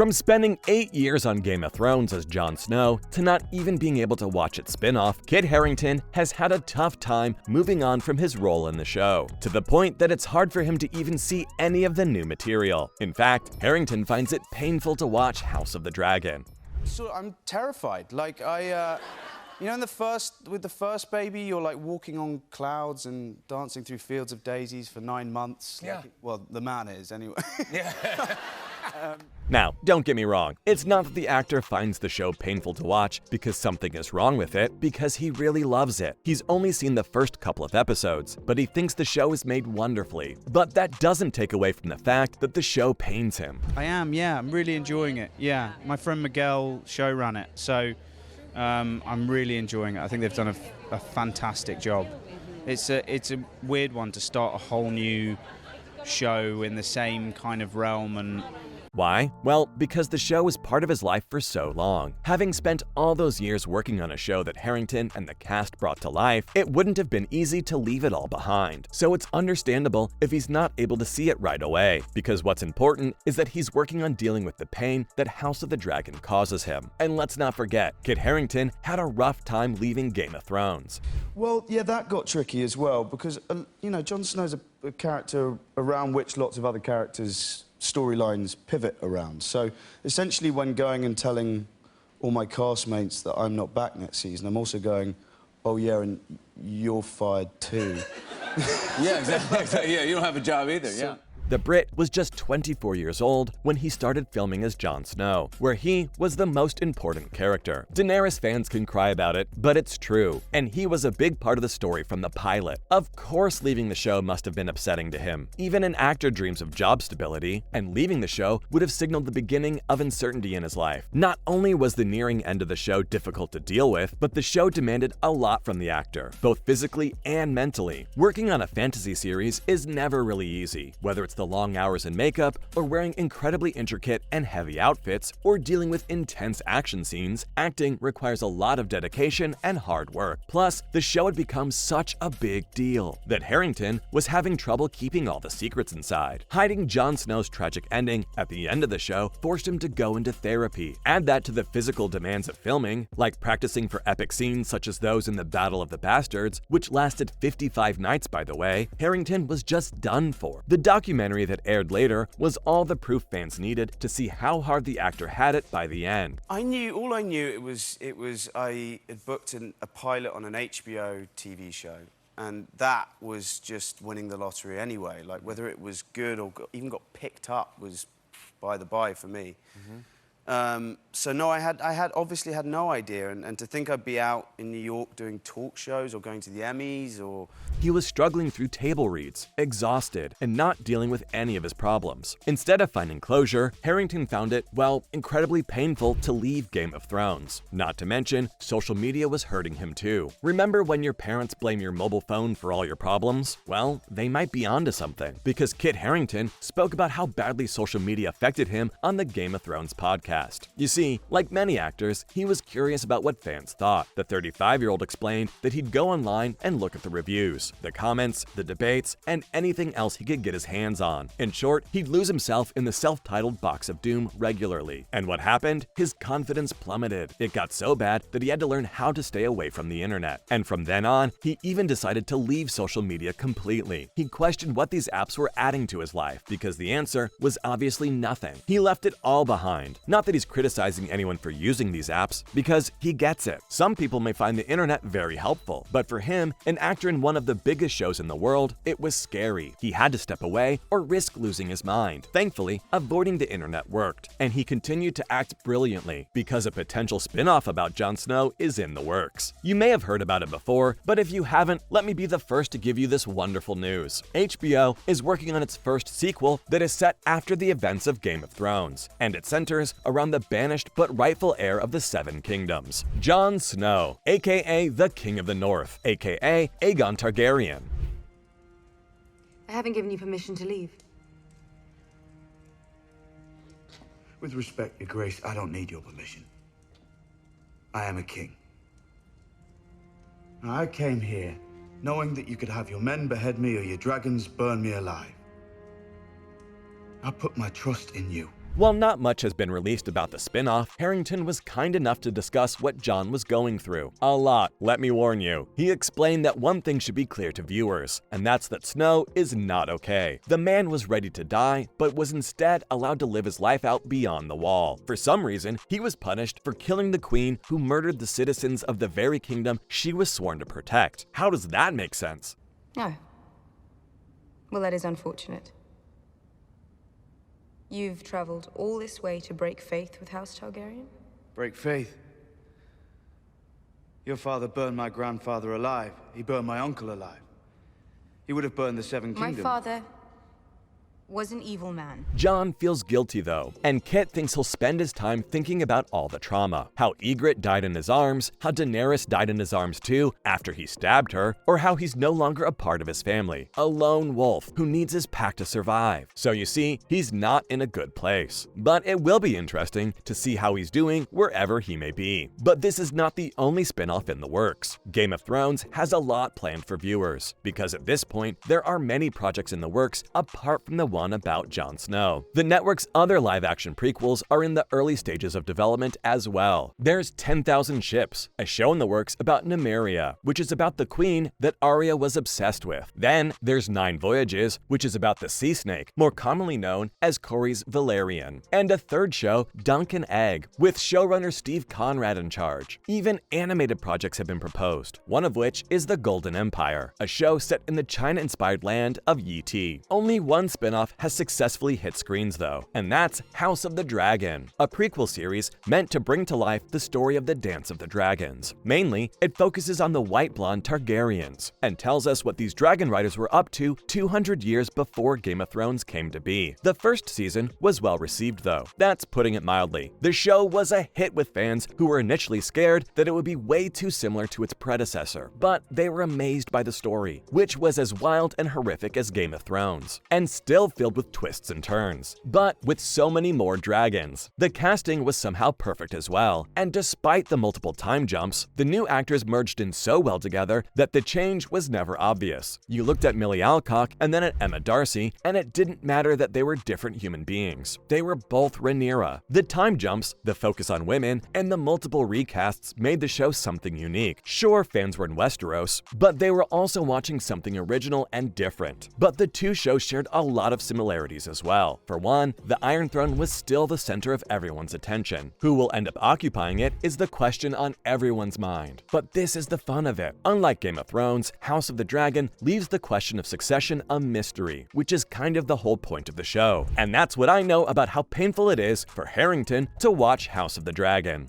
From spending 8 years on Game of Thrones as Jon Snow to not even being able to watch its spin-off, Kit Harrington has had a tough time moving on from his role in the show, to the point that it's hard for him to even see any of the new material. In fact, Harrington finds it painful to watch House of the Dragon. So I'm terrified. Like, you know, with the first baby, you're like walking on clouds and dancing through fields of daisies for 9 months. Yeah. Like, well, the man is, anyway. Yeah. Now, don't get me wrong, it's not that the actor finds the show painful to watch because something is wrong with it, because he really loves it. He's only seen the first couple of episodes, but he thinks the show is made wonderfully. But that doesn't take away from the fact that the show pains him. I am, yeah. I'm really enjoying it, yeah. My friend Miguel showran it, so I'm really enjoying it. I think they've done a fantastic job. It's a weird one to start a whole new show in the same kind of realm and... Why? Well, because the show was part of his life for so long. Having spent all those years working on a show that Harrington and the cast brought to life, it wouldn't have been easy to leave it all behind. So it's understandable if he's not able to see it right away, because what's important is that he's working on dealing with the pain that House of the Dragon causes him. And let's not forget, Kit Harrington had a rough time leaving Game of Thrones. Well, yeah, that got tricky as well, because, you know, Jon Snow's a character around which lots of other characters' storylines pivot around. So essentially, when going and telling all my castmates that I'm not back next season, I'm also going, oh yeah, and you're fired too. Yeah, exactly. Yeah, you don't have a job either, yeah. The Brit was just 24 years old when he started filming as Jon Snow, where he was the most important character. Daenerys fans can cry about it, but it's true, and he was a big part of the story from the pilot. Of course, leaving the show must have been upsetting to him. Even an actor dreams of job stability, and leaving the show would have signaled the beginning of uncertainty in his life. Not only was the nearing end of the show difficult to deal with, but the show demanded a lot from the actor, both physically and mentally. Working on a fantasy series is never really easy, whether it's the long hours in makeup, or wearing incredibly intricate and heavy outfits, or dealing with intense action scenes. Acting requires a lot of dedication and hard work. Plus, the show had become such a big deal that Harrington was having trouble keeping all the secrets inside. Hiding Jon Snow's tragic ending at the end of the show forced him to go into therapy. Add that to the physical demands of filming, like practicing for epic scenes such as those in the Battle of the Bastards, which lasted 55 nights by the way, Harrington was just done for. The documentary that aired later was all the proof fans needed to see how hard the actor had it by the end. I knew I had booked a pilot on an HBO TV show, and that was just winning the lottery anyway. Like, whether it was good or even got picked up was by the by for me. So no, I had obviously had no idea, and to think I'd be out in New York doing talk shows or going to the Emmys or... He was struggling through table reads, exhausted, and not dealing with any of his problems. Instead of finding closure, Harrington found it, well, incredibly painful to leave Game of Thrones. Not to mention, social media was hurting him too. Remember when your parents blame your mobile phone for all your problems? Well, they might be onto something, because Kit Harrington spoke about how badly social media affected him on the Game of Thrones podcast. You see, like many actors, he was curious about what fans thought. The 35-year-old explained that he'd go online and look at the reviews, the comments, the debates, and anything else he could get his hands on. In short, he'd lose himself in the self-titled box of doom regularly. And what happened? His confidence plummeted. It got so bad that he had to learn how to stay away from the internet. And from then on, he even decided to leave social media completely. He questioned what these apps were adding to his life, because the answer was obviously nothing. He left it all behind. Not that he's criticizing anyone for using these apps, because he gets it. Some people may find the internet very helpful, but for him, an actor in one of the biggest shows in the world, it was scary. He had to step away or risk losing his mind. Thankfully, avoiding the internet worked, and he continued to act brilliantly, because a potential spin-off about Jon Snow is in the works. You may have heard about it before, but if you haven't, let me be the first to give you this wonderful news. HBO is working on its first sequel that is set after the events of Game of Thrones, and it centers around the banished but rightful heir of the Seven Kingdoms, Jon Snow, aka the King of the North, aka Aegon Targaryen. I haven't given you permission to leave. With respect, Your Grace, I don't need your permission. I am a king. Now, I came here knowing that you could have your men behead me or your dragons burn me alive. I put my trust in you. While not much has been released about the spin-off, Harrington was kind enough to discuss what Jon was going through. A lot, let me warn you. He explained that one thing should be clear to viewers, and that's that Snow is not okay. The man was ready to die, but was instead allowed to live his life out beyond the wall. For some reason, he was punished for killing the queen who murdered the citizens of the very kingdom she was sworn to protect. How does that make sense? No. Well, that is unfortunate. You've traveled all this way to break faith with House Targaryen? Break faith. Your father burned my grandfather alive. He burned my uncle alive. He would have burned the Seven My Kingdoms. father was an evil man. Jon feels guilty though, and Kit thinks he'll spend his time thinking about all the trauma. How Ygritte died in his arms, how Daenerys died in his arms too after he stabbed her, or how he's no longer a part of his family, a lone wolf who needs his pack to survive. So you see, he's not in a good place. But it will be interesting to see how he's doing wherever he may be. But this is not the only spin-off in the works. Game of Thrones has a lot planned for viewers, because at this point, there are many projects in the works apart from the one about Jon Snow. The network's other live-action prequels are in the early stages of development as well. There's 10,000 Ships, a show in the works about Nymeria, which is about the queen that Arya was obsessed with. Then there's 9 Voyages, which is about the sea snake, more commonly known as Corey's Valerian. And a third show, Dunk and Egg, with showrunner Steve Conrad in charge. Even animated projects have been proposed, one of which is The Golden Empire, a show set in the China-inspired land of Yi Ti. Only one spin-off has successfully hit screens though, and that's House of the Dragon, a prequel series meant to bring to life the story of the Dance of the Dragons. Mainly, it focuses on the white blonde Targaryens, and tells us what these dragon riders were up to 200 years before Game of Thrones came to be. The first season was well received though, that's putting it mildly. The show was a hit with fans who were initially scared that it would be way too similar to its predecessor, but they were amazed by the story, which was as wild and horrific as Game of Thrones, and still filled with twists and turns, but with so many more dragons. The casting was somehow perfect as well, and despite the multiple time jumps, the new actors merged in so well together that the change was never obvious. You looked at Millie Alcock and then at Emma Darcy, and it didn't matter that they were different human beings. They were both Rhaenyra. The time jumps, the focus on women, and the multiple recasts made the show something unique. Sure, fans were in Westeros, but they were also watching something original and different. But the two shows shared a lot of similarities as well. For one, the Iron Throne was still the center of everyone's attention. Who will end up occupying it is the question on everyone's mind. But this is the fun of it. Unlike Game of Thrones, House of the Dragon leaves the question of succession a mystery, which is kind of the whole point of the show. And that's what I know about how painful it is for Harrington to watch House of the Dragon.